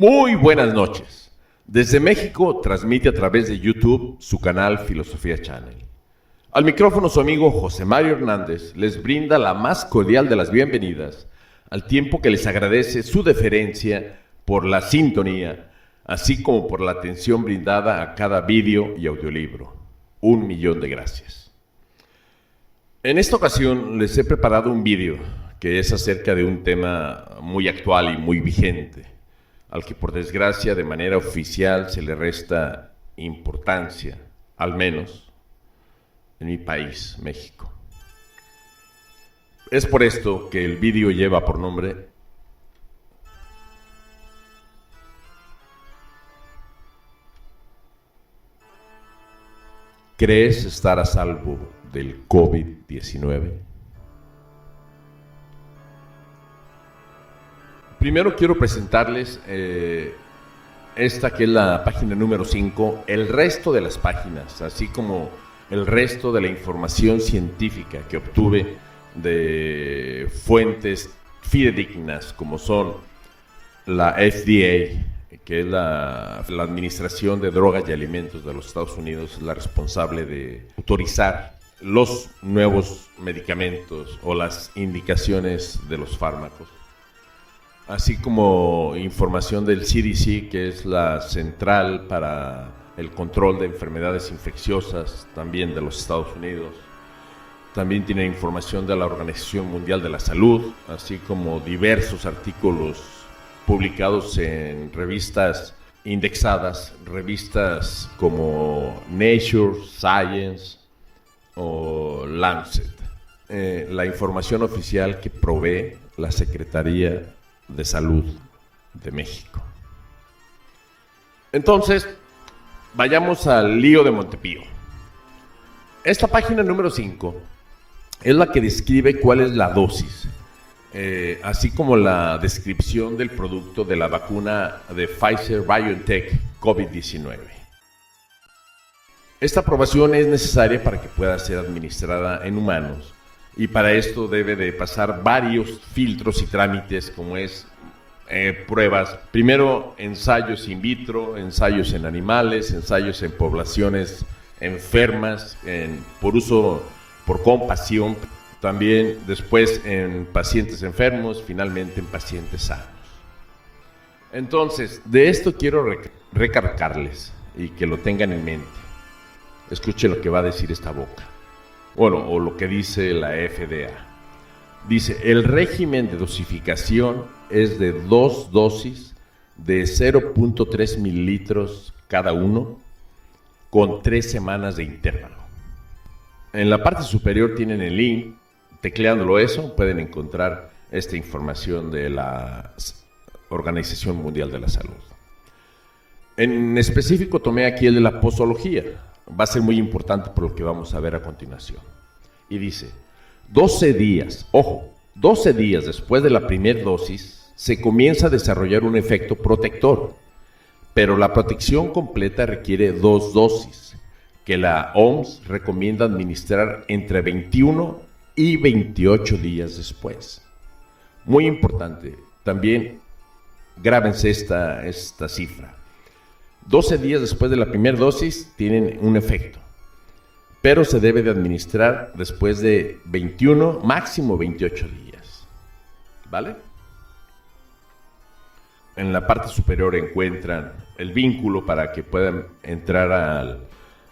Muy buenas noches. Desde México transmite a través de YouTube su canal Filosofía Channel. Al micrófono su amigo José Mario Hernández les brinda la más cordial de las bienvenidas, al tiempo que les agradece su deferencia por la sintonía, así como por la atención brindada a cada vídeo y audiolibro. 1.000.000 de gracias. En esta ocasión les he preparado un vídeo que es acerca de un tema muy actual y muy vigente, al que por desgracia de manera oficial se le resta importancia, al menos en mi país, México. Es por esto que el vídeo lleva por nombre ¿Crees estar a salvo del COVID-19? Primero quiero presentarles esta que es la página número 5, el resto de las páginas, así como el resto de la información científica que obtuve de fuentes fidedignas como son la FDA, que es la Administración de Drogas y Alimentos de los Estados Unidos, la responsable de autorizar los nuevos medicamentos o las indicaciones de los fármacos, así como información del CDC, que es la Central para el Control de Enfermedades Infecciosas, también de los Estados Unidos. También tiene información de la Organización Mundial de la Salud, así como diversos artículos publicados en revistas indexadas, revistas como Nature, Science o Lancet. La información oficial que provee la Secretaría de Salud de México. Entonces, vayamos al lío de Montepío. Esta página número 5 es la que describe cuál es la dosis, así como la descripción del producto de la vacuna de Pfizer-BioNTech COVID-19. Esta aprobación es necesaria para que pueda ser administrada en humanos, y para esto debe de pasar varios filtros y trámites, como es pruebas, primero ensayos in vitro, ensayos en animales, ensayos en poblaciones enfermas, por uso por compasión, también después en pacientes enfermos, finalmente en pacientes sanos. Entonces, de esto quiero recargarles y que lo tengan en mente. Escuchen lo que va a decir esta boca. Bueno, o lo que dice la FDA. Dice, el régimen de dosificación es de 2 dosis de 0.3 mililitros cada uno, con 3 semanas de intervalo. En la parte superior tienen el link, tecleándolo eso, pueden encontrar esta información de la Organización Mundial de la Salud. En específico tomé aquí el de la posología. Va a ser muy importante por lo que vamos a ver a continuación. Y dice, 12 días, ojo, 12 días después de la primera dosis, se comienza a desarrollar un efecto protector, pero la protección completa requiere 2 dosis, que la OMS recomienda administrar entre 21 y 28 días después. Muy importante, también grábense esta cifra. 12 días después de la primera dosis tienen un efecto, pero se debe de administrar después de 21, máximo 28 días. ¿Vale? En la parte superior encuentran el vínculo para que puedan entrar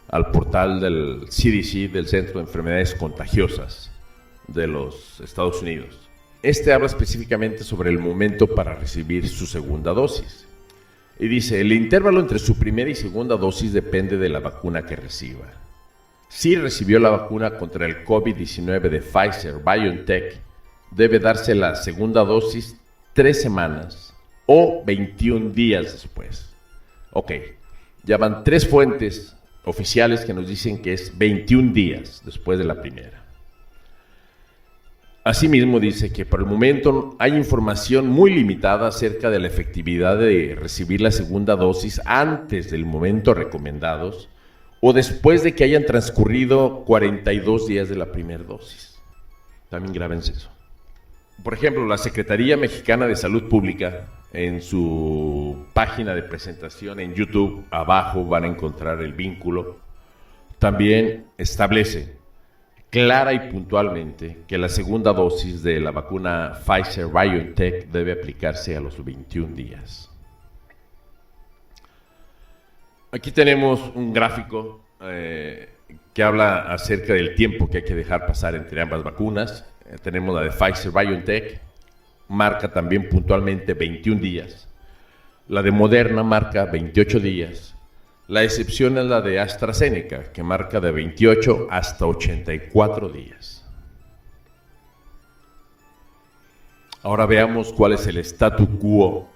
al portal del CDC, del Centro de Enfermedades Contagiosas de los Estados Unidos. Este habla específicamente sobre el momento para recibir su segunda dosis. Y dice, el intervalo entre su primera y segunda dosis depende de la vacuna que reciba. Si recibió la vacuna contra el COVID-19 de Pfizer-BioNTech, debe darse la segunda dosis 3 semanas o 21 días después. Ok, ya van 3 fuentes oficiales que nos dicen que es 21 días después de la primera. Asimismo dice que por el momento hay información muy limitada acerca de la efectividad de recibir la segunda dosis antes del momento recomendados o después de que hayan transcurrido 42 días de la primera dosis. También grábense eso. Por ejemplo, la Secretaría Mexicana de Salud Pública en su página de presentación en YouTube, abajo van a encontrar el vínculo. También establece clara y puntualmente que la segunda dosis de la vacuna Pfizer-BioNTech debe aplicarse a los 21 días. Aquí tenemos un gráfico que habla acerca del tiempo que hay que dejar pasar entre ambas vacunas. Tenemos la de Pfizer-BioNTech, marca también puntualmente 21 días. La de Moderna marca 28 días. La excepción es la de AstraZeneca, que marca de 28 hasta 84 días. Ahora veamos cuál es el statu quo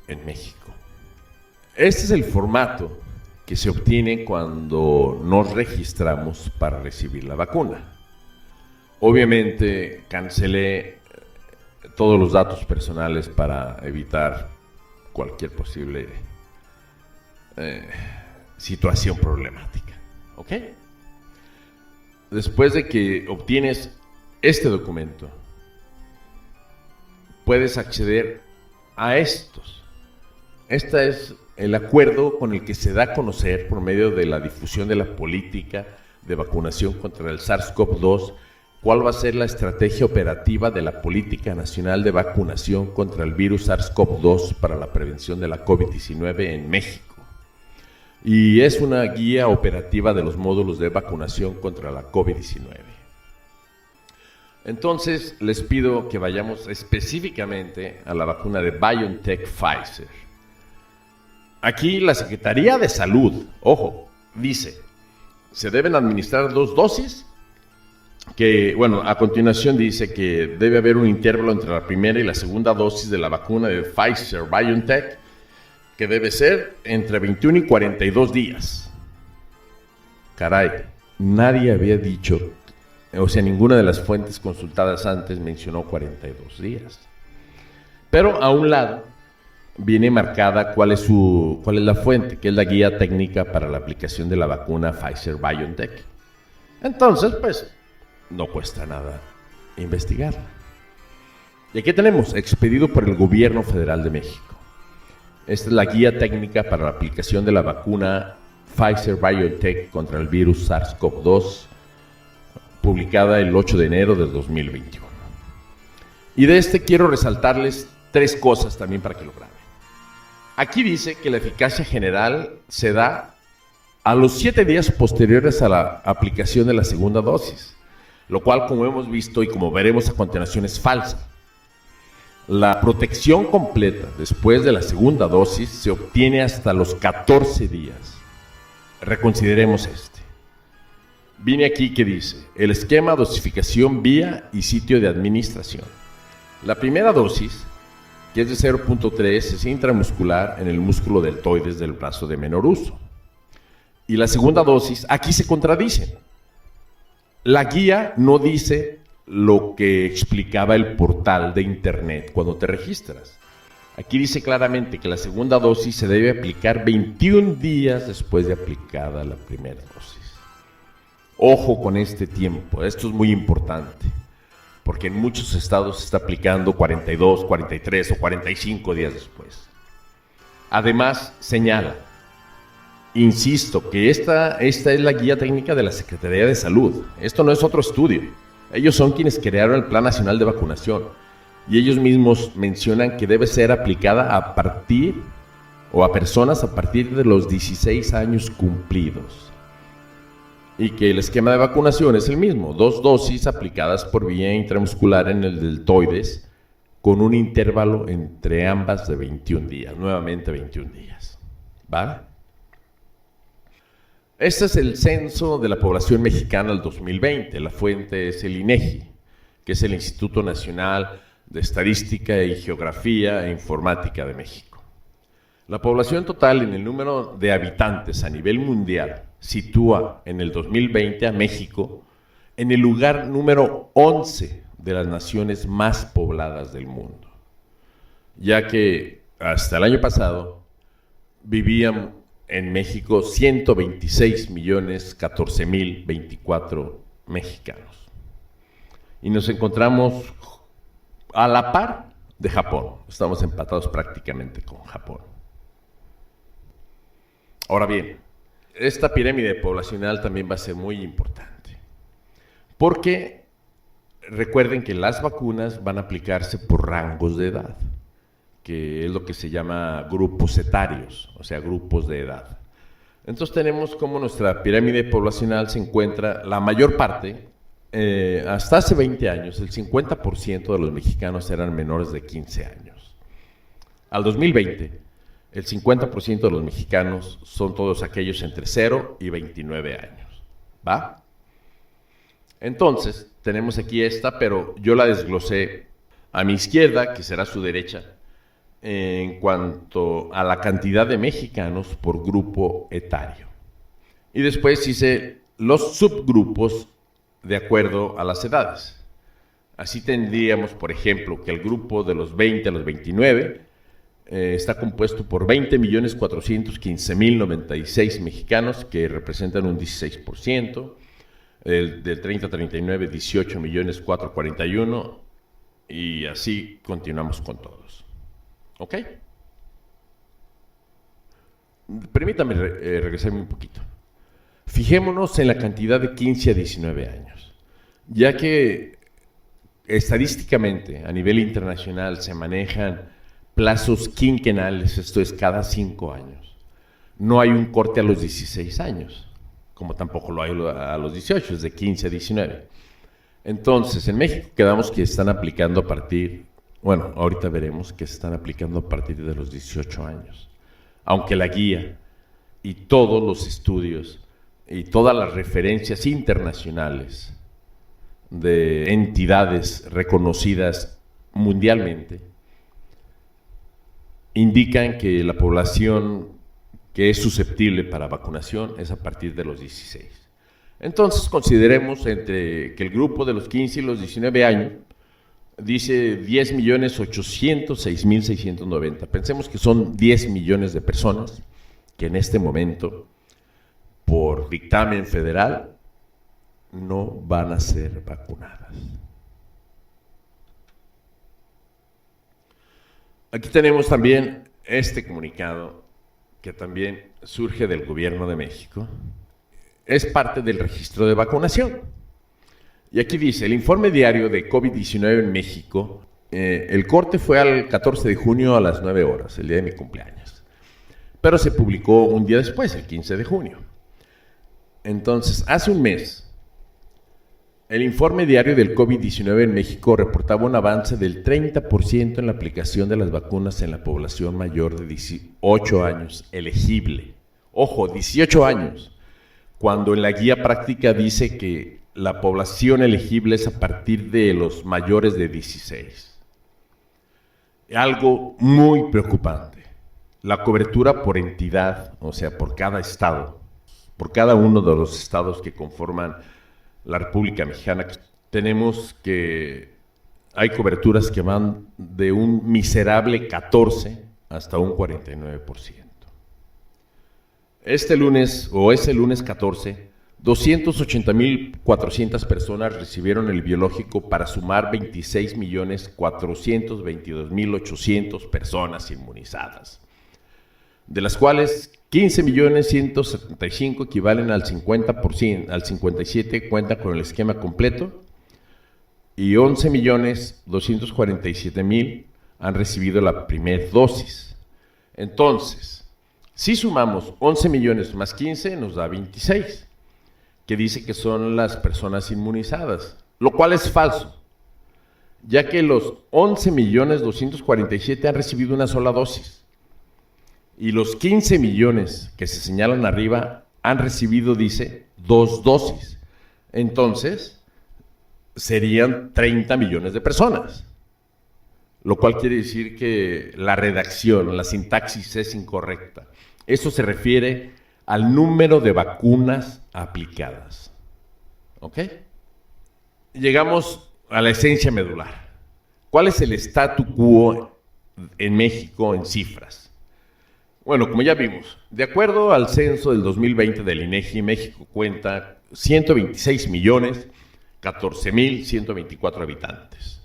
en México. Este es el formato que se obtiene cuando nos registramos para recibir la vacuna. Obviamente cancelé todos los datos personales para evitar cualquier posible situación problemática. ¿Ok? Después de que obtienes este documento, puedes acceder a estos. Este es el acuerdo con el que se da a conocer por medio de la difusión de la política de vacunación contra el SARS-CoV-2 cuál va a ser la estrategia operativa de la Política Nacional de Vacunación contra el virus SARS-CoV-2 para la prevención de la COVID-19 en México. Y es una guía operativa de los módulos de vacunación contra la COVID-19. Entonces, les pido que vayamos específicamente a la vacuna de BioNTech Pfizer. Aquí la Secretaría de Salud, ojo, dice, se deben administrar 2 dosis, que, bueno, a continuación dice que debe haber un intervalo entre la primera y la segunda dosis de la vacuna de Pfizer-BioNTech, que debe ser entre 21 y 42 días. Caray, nadie había dicho, o sea, ninguna de las fuentes consultadas antes mencionó 42 días. Pero a un lado viene marcada cuál es la fuente, que es la guía técnica para la aplicación de la vacuna Pfizer-BioNTech. Entonces, pues, no cuesta nada investigarla. Y aquí tenemos, expedido por el Gobierno Federal de México. Esta es la guía técnica para la aplicación de la vacuna Pfizer-BioNTech contra el virus SARS-CoV-2, publicada el 8 de enero del 2021. Y de quiero resaltarles 3 cosas también para que lo graben. Aquí dice que la eficacia general se da a los 7 días posteriores a la aplicación de la segunda dosis, lo cual, como hemos visto y como veremos a continuación, es falsa. La protección completa después de la segunda dosis se obtiene hasta los 14 días. Reconsideremos este. Viene aquí que dice, el esquema, dosificación, vía y sitio de administración. La primera dosis, que es de 0.3, es intramuscular en el músculo deltoides del brazo de menor uso. Y la segunda dosis, aquí se contradicen. La guía no dice lo que explicaba el portal de internet cuando te registras. Aquí dice claramente que la segunda dosis se debe aplicar 21 días después de aplicada la primera dosis. Ojo con este tiempo, esto es muy importante, porque en muchos estados se está aplicando 42, 43 o 45 días después. Además, señala, insisto, que esta es la guía técnica de la Secretaría de Salud. Esto no es otro estudio. Ellos son quienes crearon el Plan Nacional de Vacunación y ellos mismos mencionan que debe ser aplicada a personas a partir de los 16 años cumplidos. Y que el esquema de vacunación es el mismo, 2 dosis aplicadas por vía intramuscular en el deltoides con un intervalo entre ambas de 21 días, nuevamente 21 días. ¿Vale? Este es el censo de la población mexicana del 2020, la fuente es el INEGI, que es el Instituto Nacional de Estadística y Geografía e Informática de México. La población total en el número de habitantes a nivel mundial sitúa en el 2020 a México en el lugar número 11 de las naciones más pobladas del mundo, ya que hasta el año pasado vivían en México 126.014.024 mexicanos. Y nos encontramos a la par de Japón. Estamos empatados prácticamente con Japón. Ahora bien, esta pirámide poblacional también va a ser muy importante, porque recuerden que las vacunas van a aplicarse por rangos de edad, que es lo que se llama grupos etarios, o sea, grupos de edad. Entonces tenemos como nuestra pirámide poblacional se encuentra, la mayor parte, hasta hace 20 años, el 50% de los mexicanos eran menores de 15 años. Al 2020, el 50% de los mexicanos son todos aquellos entre 0 y 29 años. ¿Va? Entonces, tenemos aquí esta, pero yo la desglosé a mi izquierda, que será su derecha, en cuanto a la cantidad de mexicanos por grupo etario. Y después hice los subgrupos de acuerdo a las edades. Así tendríamos, por ejemplo, que el grupo de los 20 a los 29 está compuesto por 20.415.096 mexicanos, que representan un 16%, del 30 a 39, 18.441.000, y así continuamos con todos. ¿Ok? Permítame regresarme un poquito. Fijémonos en la cantidad de 15 a 19 años, ya que estadísticamente a nivel internacional se manejan plazos quinquenales, esto es cada 5 años. No hay un corte a los 16 años, como tampoco lo hay a los 18, es de 15 a 19. Entonces, en México quedamos que están aplicando a partir, bueno, ahorita veremos que se están aplicando a partir de los 18 años, aunque la guía y todos los estudios y todas las referencias internacionales de entidades reconocidas mundialmente indican que la población que es susceptible para vacunación es a partir de los 16. Entonces consideremos que el grupo de los 15 y los 19 años dice 10.806.690. Pensemos que son 10 millones de personas que en este momento, por dictamen federal, no van a ser vacunadas. Aquí tenemos también este comunicado que también surge del Gobierno de México. Es parte del registro de vacunación. Y aquí dice, el informe diario de COVID-19 en México, el corte fue al 14 de junio a las 9 horas, el día de mi cumpleaños. Pero se publicó un día después, el 15 de junio. Entonces, hace un mes, el informe diario del COVID-19 en México reportaba un avance del 30% en la aplicación de las vacunas en la población mayor de 18 años elegible. Ojo, 18 años, cuando en la guía práctica dice que la población elegible es a partir de los mayores de 16. Algo muy preocupante. La cobertura por entidad, o sea, por cada estado, por cada uno de los estados que conforman la República Mexicana, tenemos que hay coberturas que van de un miserable 14 hasta un 49%. Este lunes 14, 280.400 personas recibieron el biológico para sumar 26.422.800 personas inmunizadas, de las cuales 15.175.000 equivalen al 50%, al 57% cuentan con el esquema completo y 11.247.000 han recibido la primera dosis. Entonces, si sumamos 11 millones más 15 nos da 26, que dice que son las personas inmunizadas, lo cual es falso, ya que los 11.247.000 han recibido una sola dosis. Y los 15 millones que se señalan arriba han recibido, dice, 2 dosis. Entonces, serían 30 millones de personas. Lo cual quiere decir que la redacción, la sintaxis es incorrecta. Eso se refiere al número de vacunas aplicadas. ¿Ok? Llegamos a la esencia medular. ¿Cuál es el statu quo en México en cifras? Bueno, como ya vimos, de acuerdo al censo del 2020 del INEGI, México cuenta 126.014.124 habitantes.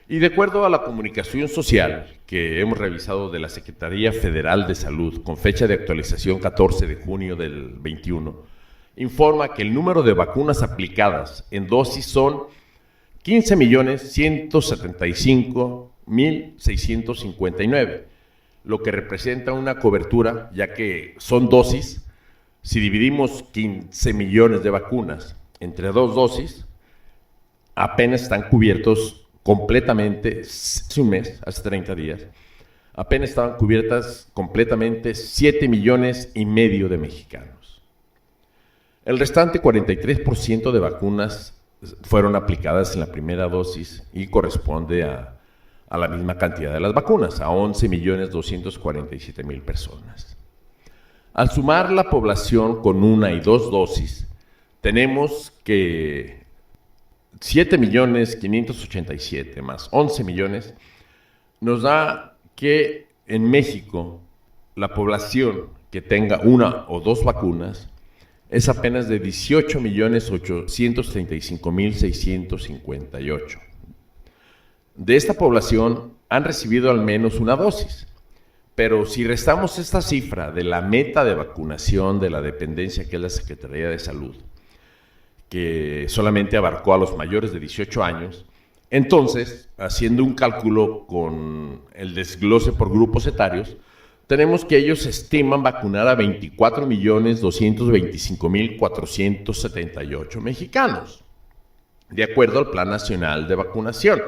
Y de acuerdo a la comunicación social que hemos revisado de la Secretaría Federal de Salud, con fecha de actualización 14 de junio del 21, informa que el número de vacunas aplicadas en dosis son 15.175.659, lo que representa una cobertura, ya que son dosis. Si dividimos 15 millones de vacunas entre dos dosis, apenas están cubiertos completamente, hace un mes, hace 30 días, apenas estaban cubiertas completamente 7,5 millones de mexicanos. El restante 43% de vacunas fueron aplicadas en la primera dosis y corresponde a la misma cantidad de las vacunas, a 11,247,000 personas. Al sumar la población con una y dos dosis, tenemos que 7,587,000 más 11 millones, nos da que en México la población que tenga una o dos vacunas es apenas de 18,835,658. De esta población han recibido al menos una dosis, pero si restamos esta cifra de la meta de vacunación de la dependencia que es la Secretaría de Salud, que solamente abarcó a los mayores de 18 años, entonces, haciendo un cálculo con el desglose por grupos etarios, tenemos que ellos estiman vacunar a 24,225,478 mexicanos, de acuerdo al Plan Nacional de Vacunación.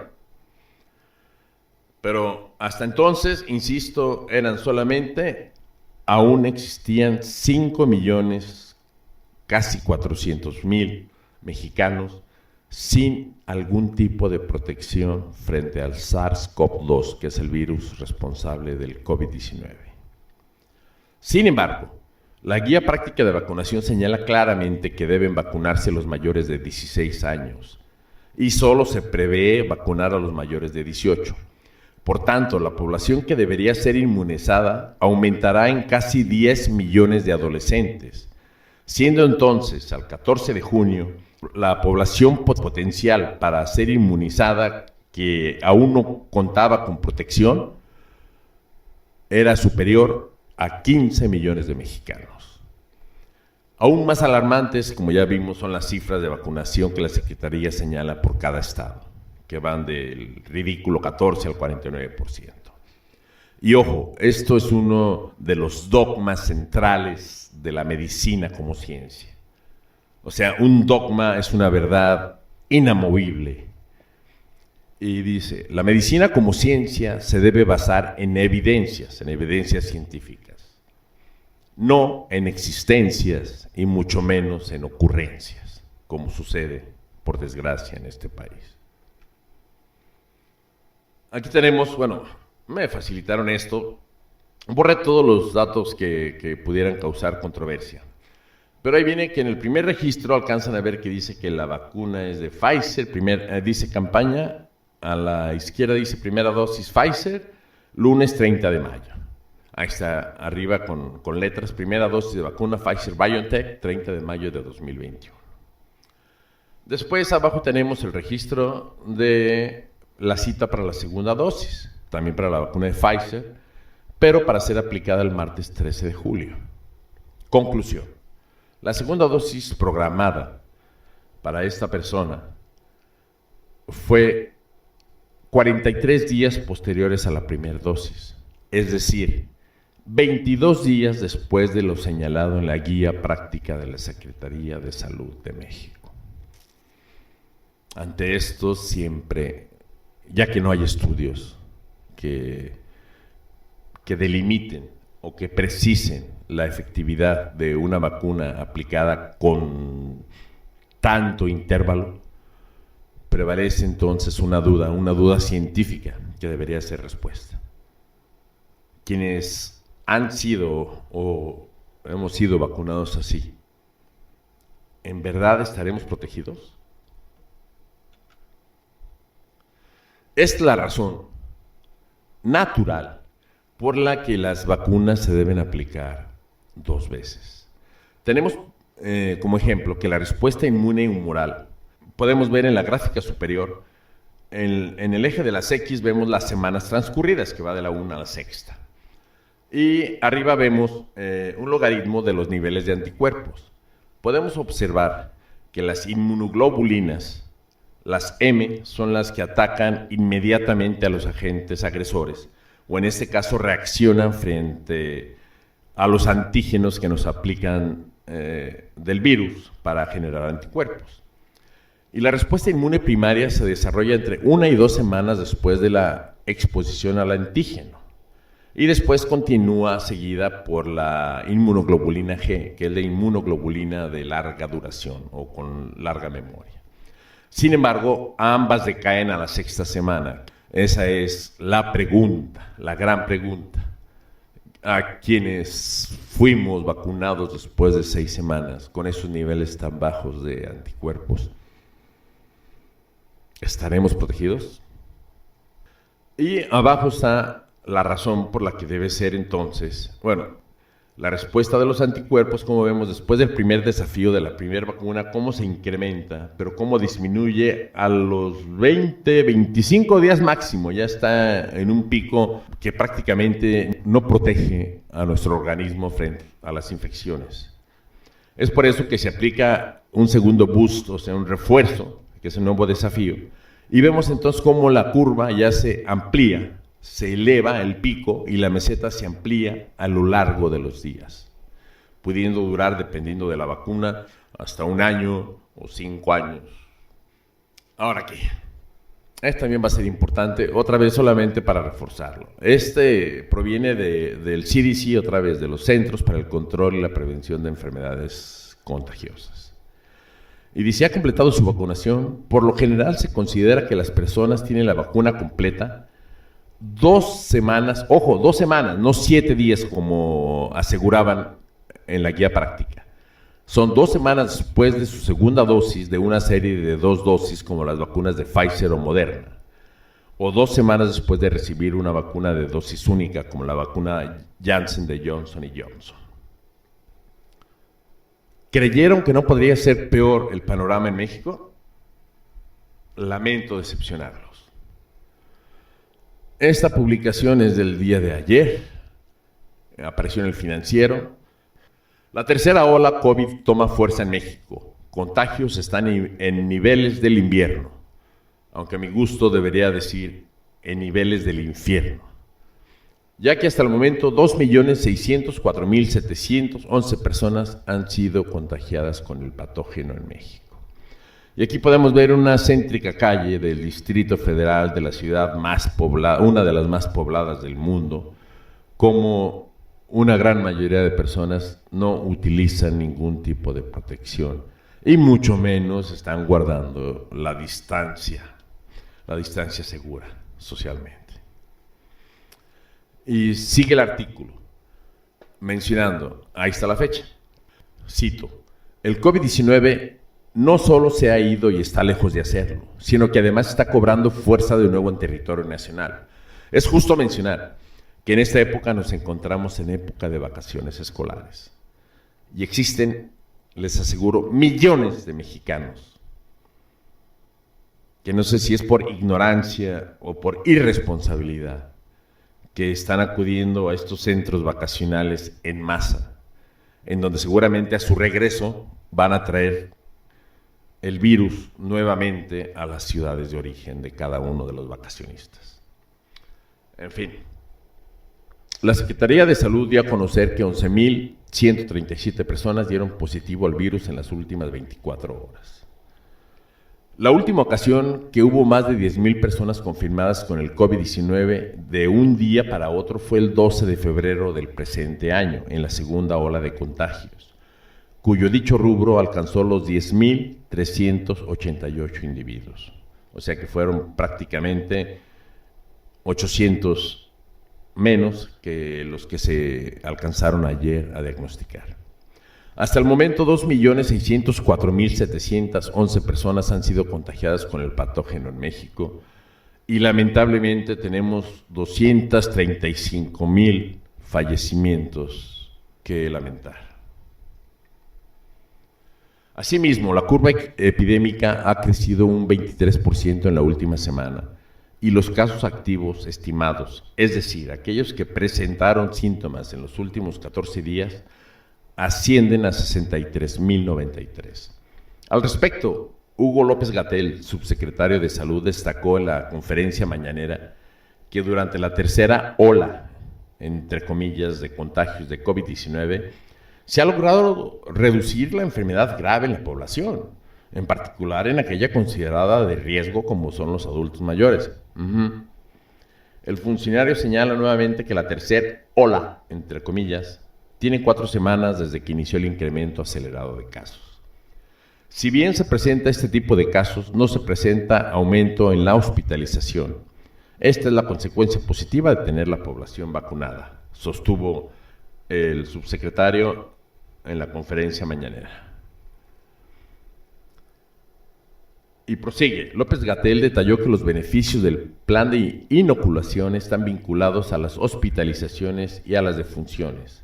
Pero hasta entonces, insisto, aún existían 5 millones, casi 400,000 mexicanos sin algún tipo de protección frente al SARS-CoV-2, que es el virus responsable del COVID-19. Sin embargo, la guía práctica de vacunación señala claramente que deben vacunarse los mayores de 16 años y solo se prevé vacunar a los mayores de 18. Por tanto, la población que debería ser inmunizada aumentará en casi 10 millones de adolescentes, siendo entonces, al 14 de junio, la población potencial para ser inmunizada que aún no contaba con protección era superior a 15 millones de mexicanos. Aún más alarmantes, como ya vimos, son las cifras de vacunación que la Secretaría señala por cada estado, que van del ridículo 14 al 49%. Y ojo, esto es uno de los dogmas centrales de la medicina como ciencia. O sea, un dogma es una verdad inamovible. Y dice, la medicina como ciencia se debe basar en evidencias científicas, no en existencias y mucho menos en ocurrencias, como sucede, por desgracia, en este país. Aquí tenemos, me facilitaron esto, borré todos los datos que pudieran causar controversia. Pero ahí viene que en el primer registro alcanzan a ver que dice que la vacuna es de Pfizer, dice campaña, a la izquierda dice primera dosis Pfizer, lunes 30 de mayo. Ahí está arriba con letras, primera dosis de vacuna Pfizer-BioNTech, 30 de mayo de 2021. Después abajo tenemos el registro de la cita para la segunda dosis, también para la vacuna de Pfizer, pero para ser aplicada el martes 13 de julio. Conclusión. La segunda dosis programada para esta persona fue 43 días posteriores a la primera dosis, es decir, 22 días después de lo señalado en la guía práctica de la Secretaría de Salud de México. Ante esto siempre, ya que no hay estudios que delimiten o que precisen la efectividad de una vacuna aplicada con tanto intervalo, prevalece entonces una duda científica que debería ser respuesta. Quienes han sido o hemos sido vacunados así, ¿en verdad estaremos protegidos? Es la razón natural por la que las vacunas se deben aplicar 2 veces. Tenemos como ejemplo que la respuesta inmune humoral, podemos ver en la gráfica superior en el eje de las X vemos las semanas transcurridas, que va de la 1 a la sexta. Y arriba vemos un logaritmo de los niveles de anticuerpos. Podemos observar que las inmunoglobulinas, las M, son las que atacan inmediatamente a los agentes agresores, o en este caso reaccionan frente a los antígenos que nos aplican del virus para generar anticuerpos. Y la respuesta inmune primaria se desarrolla entre 1 y 2 semanas después de la exposición al antígeno. Y después continúa seguida por la inmunoglobulina G, que es la inmunoglobulina de larga duración o con larga memoria. Sin embargo, ambas decaen a la sexta semana. Esa es la pregunta, la gran pregunta. A quienes fuimos vacunados después de 6 semanas con esos niveles tan bajos de anticuerpos, ¿estaremos protegidos? Y abajo está la razón por la que debe ser entonces, la respuesta de los anticuerpos, como vemos después del primer desafío de la primera vacuna, cómo se incrementa, pero cómo disminuye a los 20, 25 días máximo, ya está en un pico que prácticamente no protege a nuestro organismo frente a las infecciones. Es por eso que se aplica un segundo boost, o sea, un refuerzo, que es un nuevo desafío, y vemos entonces cómo la curva ya se amplía, se eleva el pico y la meseta se amplía a lo largo de los días, pudiendo durar, dependiendo de la vacuna, hasta 1 año o 5 años. Ahora qué, esto también va a ser importante, otra vez solamente para reforzarlo. Proviene del CDC, otra vez, de los Centros para el Control y la Prevención de Enfermedades Contagiosas. Y dice, ha completado su vacunación. Por lo general se considera que las personas tienen la vacuna completa 2 semanas, ojo, 2 semanas, no 7 días como aseguraban en la guía práctica. Son 2 semanas después de su segunda dosis de una serie de 2 dosis como las vacunas de Pfizer o Moderna, o 2 semanas después de recibir una vacuna de dosis única como la vacuna Janssen de Johnson & Johnson. ¿Creyeron que no podría ser peor el panorama en México? Lamento decepcionarlos. Esta publicación es del día de ayer, apareció en El Financiero. La tercera ola COVID toma fuerza en México. Contagios están en niveles del invierno, aunque a mi gusto debería decir en niveles del infierno, ya que hasta el momento 2.604.711 personas han sido contagiadas con el patógeno en México. Y aquí podemos ver una céntrica calle del Distrito Federal de la ciudad más poblada, una de las más pobladas del mundo, como una gran mayoría de personas no utilizan ningún tipo de protección y mucho menos están guardando la distancia segura socialmente. Y sigue el artículo mencionando, ahí está la fecha, cito, el COVID-19 no solo se ha ido y está lejos de hacerlo, sino que además está cobrando fuerza de nuevo en territorio nacional. Es justo mencionar que en esta época nos encontramos en época de vacaciones escolares y existen, les aseguro, millones de mexicanos que no sé si es por ignorancia o por irresponsabilidad que están acudiendo a estos centros vacacionales en masa, en donde seguramente a su regreso van a traer el virus nuevamente a las ciudades de origen de cada uno de los vacacionistas. En fin, la Secretaría de Salud dio a conocer que 11.137 personas dieron positivo al virus en las últimas 24 horas. La última ocasión que hubo más de 10.000 personas confirmadas con el COVID-19 de un día para otro fue el 12 de febrero del presente año, en la segunda ola de contagios, cuyo dicho rubro alcanzó los 10.388 individuos. O sea que fueron prácticamente 800 menos que los que se alcanzaron ayer a diagnosticar. Hasta el momento, 2.604.711 personas han sido contagiadas con el patógeno en México y lamentablemente tenemos 235.000 fallecimientos que lamentar. Asimismo, la curva epidémica ha crecido un 23% en la última semana y los casos activos estimados, es decir, aquellos que presentaron síntomas en los últimos 14 días, ascienden a 63.093. Al respecto, Hugo López-Gatell, subsecretario de Salud, destacó en la conferencia mañanera que durante la tercera ola, entre comillas, de contagios de COVID-19, se ha logrado reducir la enfermedad grave en la población, en particular en aquella considerada de riesgo como son los adultos mayores. El funcionario señala nuevamente que la tercera ola, entre comillas, tiene 4 semanas desde que inició el incremento acelerado de casos. Si bien se presenta este tipo de casos, no se presenta aumento en la hospitalización. Esta es la consecuencia positiva de tener la población vacunada, sostuvo el subsecretario en la conferencia mañanera. Y prosigue, López-Gatell detalló que los beneficios del plan de inoculación están vinculados a las hospitalizaciones y a las defunciones.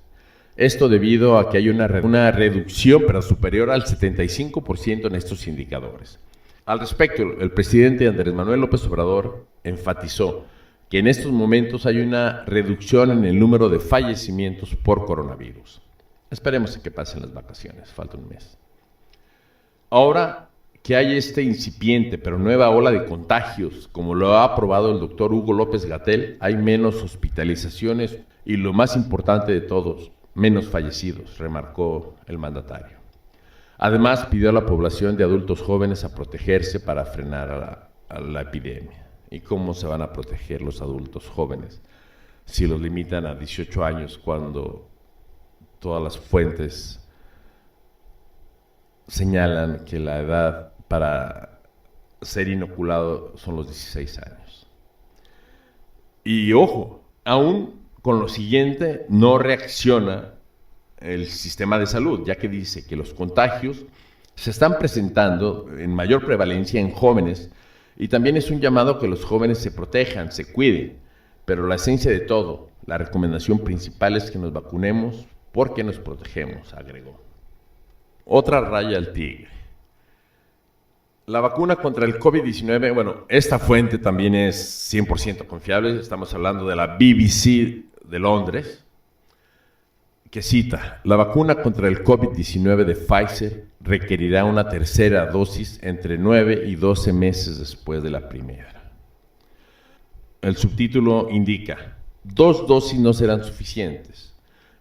Esto debido a que hay una reducción pero superior al 75% en estos indicadores. Al respecto, el presidente Andrés Manuel López Obrador enfatizó que en estos momentos hay una reducción en el número de fallecimientos por coronavirus. Esperemos a que pasen las vacaciones, falta un mes. Ahora que hay este incipiente pero nueva ola de contagios, como lo ha aprobado el doctor Hugo López-Gatell, hay menos hospitalizaciones y, lo más importante de todos, menos fallecidos, remarcó el mandatario. Además, pidió a la población de adultos jóvenes a protegerse para frenar a la epidemia. ¿Y cómo se van a proteger los adultos jóvenes si los limitan a 18 años cuando todas las fuentes señalan que la edad para ser inoculado son los 16 años? Y ojo, aún con lo siguiente no reacciona el sistema de salud, ya que dice que los contagios se están presentando en mayor prevalencia en jóvenes y también es un llamado a que los jóvenes se protejan, se cuiden, pero la esencia de todo, la recomendación principal es que nos vacunemos porque nos protegemos, agregó. Otra raya al tigre. La vacuna contra el COVID-19, bueno, esta fuente también es 100% confiable, estamos hablando de la BBC de Londres, que cita, la vacuna contra el COVID-19 de Pfizer requerirá una tercera dosis entre 9 y 12 meses después de la primera. El subtítulo indica, 2 dosis no serán suficientes,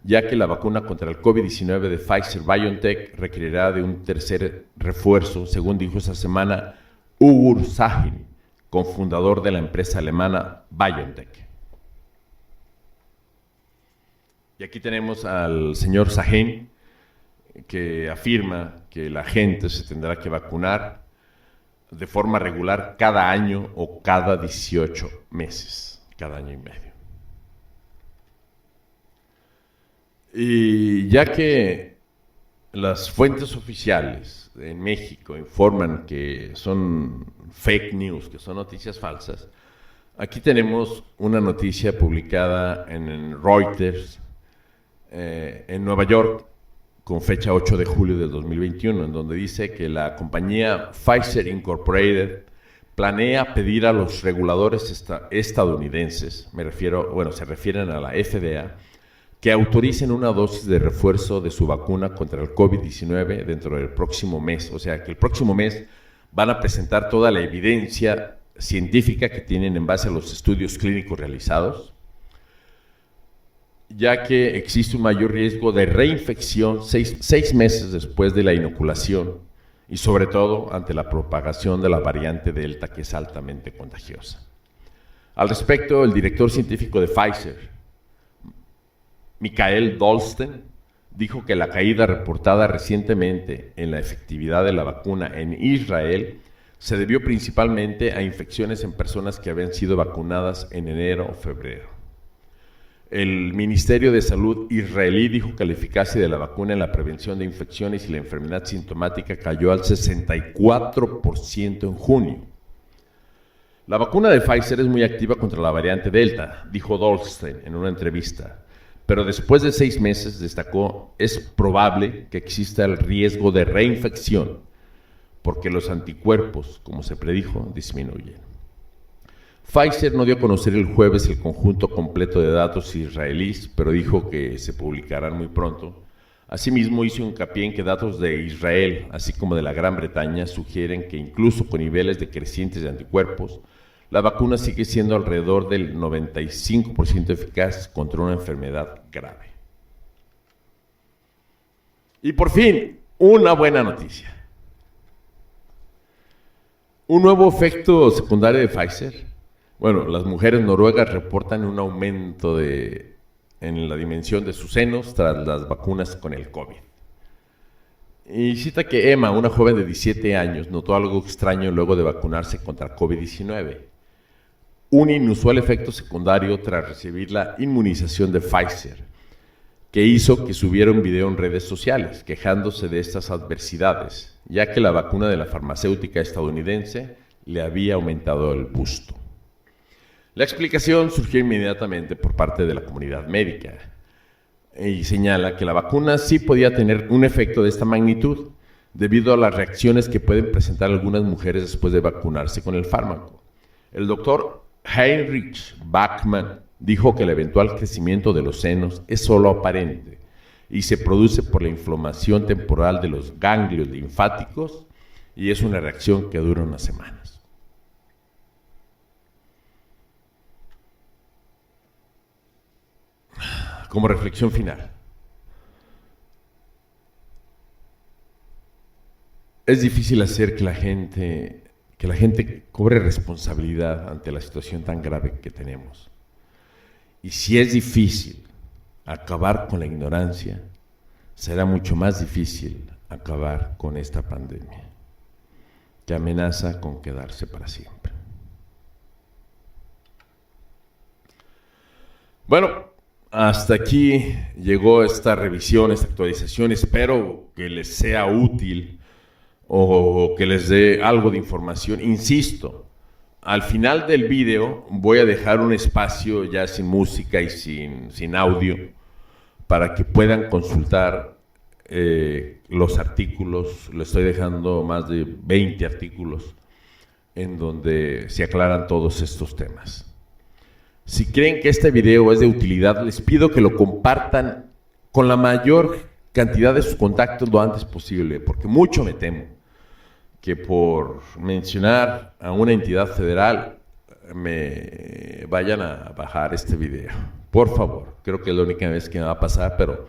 ya que la vacuna contra el COVID-19 de Pfizer-BioNTech requerirá de un tercer refuerzo, según dijo esta semana Uğur Şahin, cofundador de la empresa alemana BioNTech. Y aquí tenemos al señor Şahin, que afirma que la gente se tendrá que vacunar de forma regular cada año o cada 18 meses, cada año y medio. Y ya que las fuentes oficiales en México informan que son fake news, que son noticias falsas, aquí tenemos una noticia publicada en Reuters, en Nueva York, con fecha 8 de julio de 2021, en donde dice que la compañía Pfizer Incorporated planea pedir a los reguladores estadounidenses, se refieren a la FDA, que autoricen una dosis de refuerzo de su vacuna contra el COVID-19 dentro del próximo mes. O sea, que el próximo mes van a presentar toda la evidencia científica que tienen en base a los estudios clínicos realizados, ya que existe un mayor riesgo de reinfección 6 meses después de la inoculación y sobre todo ante la propagación de la variante Delta, que es altamente contagiosa. Al respecto, el director científico de Pfizer, Mikael Dolsten, dijo que la caída reportada recientemente en la efectividad de la vacuna en Israel se debió principalmente a infecciones en personas que habían sido vacunadas en enero o febrero. El Ministerio de Salud israelí dijo que la eficacia de la vacuna en la prevención de infecciones y la enfermedad sintomática cayó al 64% en junio. La vacuna de Pfizer es muy activa contra la variante Delta, dijo Dolsten en una entrevista, pero después de 6 meses, destacó, es probable que exista el riesgo de reinfección, porque los anticuerpos, como se predijo, disminuyen. Pfizer no dio a conocer el jueves el conjunto completo de datos israelíes, pero dijo que se publicarán muy pronto. Asimismo, hizo hincapié en que datos de Israel, así como de la Gran Bretaña, sugieren que incluso con niveles decrecientes de anticuerpos, la vacuna sigue siendo alrededor del 95% eficaz contra una enfermedad grave. Y por fin, una buena noticia. Un nuevo efecto secundario de Pfizer. Bueno, las mujeres noruegas reportan un aumento en la dimensión de sus senos tras las vacunas con el COVID. Y cita que Emma, una joven de 17 años, notó algo extraño luego de vacunarse contra COVID-19. Un inusual efecto secundario tras recibir la inmunización de Pfizer, que hizo que subiera un video en redes sociales quejándose de estas adversidades, ya que la vacuna de la farmacéutica estadounidense le había aumentado el busto. La explicación surgió inmediatamente por parte de la comunidad médica y señala que la vacuna sí podía tener un efecto de esta magnitud debido a las reacciones que pueden presentar algunas mujeres después de vacunarse con el fármaco. El doctor Heinrich Bachmann dijo que el eventual crecimiento de los senos es solo aparente y se produce por la inflamación temporal de los ganglios linfáticos y es una reacción que dura unas semanas. Como reflexión final, es difícil hacer que la gente cobre responsabilidad ante la situación tan grave que tenemos. Y si es difícil acabar con la ignorancia, será mucho más difícil acabar con esta pandemia, que amenaza con quedarse para siempre. Bueno, hasta aquí llegó esta revisión, esta actualización. Espero que les sea útil o que les dé algo de información. Insisto, al final del video voy a dejar un espacio ya sin música y sin audio para que puedan consultar los artículos. Les estoy dejando más de 20 artículos en donde se aclaran todos estos temas. Si creen que este video es de utilidad, les pido que lo compartan con la mayor cantidad de sus contactos lo antes posible, porque mucho me temo que por mencionar a una entidad federal me vayan a bajar este video. Por favor, creo que es la única vez que me va a pasar, pero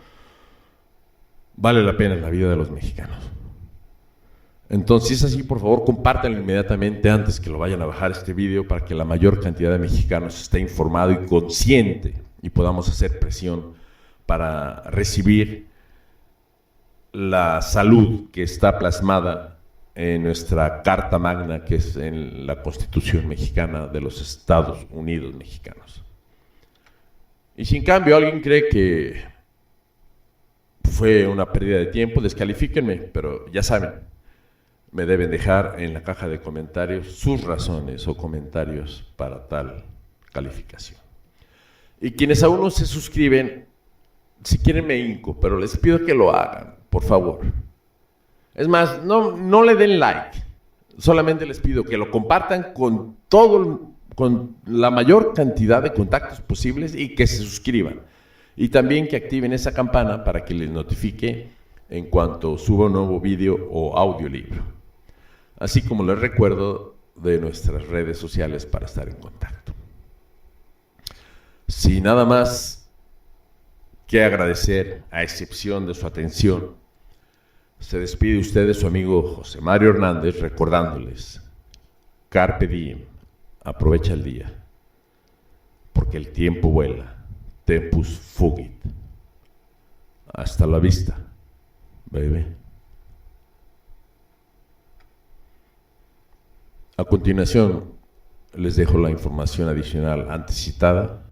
vale la pena la vida de los mexicanos. Entonces, si es así, por favor, compártanlo inmediatamente antes que lo vayan a bajar este video para que la mayor cantidad de mexicanos esté informado y consciente y podamos hacer presión para recibir la salud que está plasmada en nuestra Carta Magna, que es en la Constitución mexicana de los Estados Unidos mexicanos. Y si en cambio alguien cree que fue una pérdida de tiempo, descalifíquenme, pero ya saben, me deben dejar en la caja de comentarios sus razones o comentarios para tal calificación. Y quienes aún no se suscriben, si quieren me hinco, pero les pido que lo hagan, por favor. Es más, no le den like, solamente les pido que lo compartan con la mayor cantidad de contactos posibles y que se suscriban. Y también que activen esa campana para que les notifique en cuanto suba un nuevo video o audiolibro. Así como les recuerdo de nuestras redes sociales para estar en contacto. Sin nada más que agradecer, a excepción de su atención, se despide usted de su amigo José Mario Hernández recordándoles: Carpe diem, aprovecha el día, porque el tiempo vuela, tempus fugit. Hasta la vista, baby. A continuación, les dejo la información adicional antes citada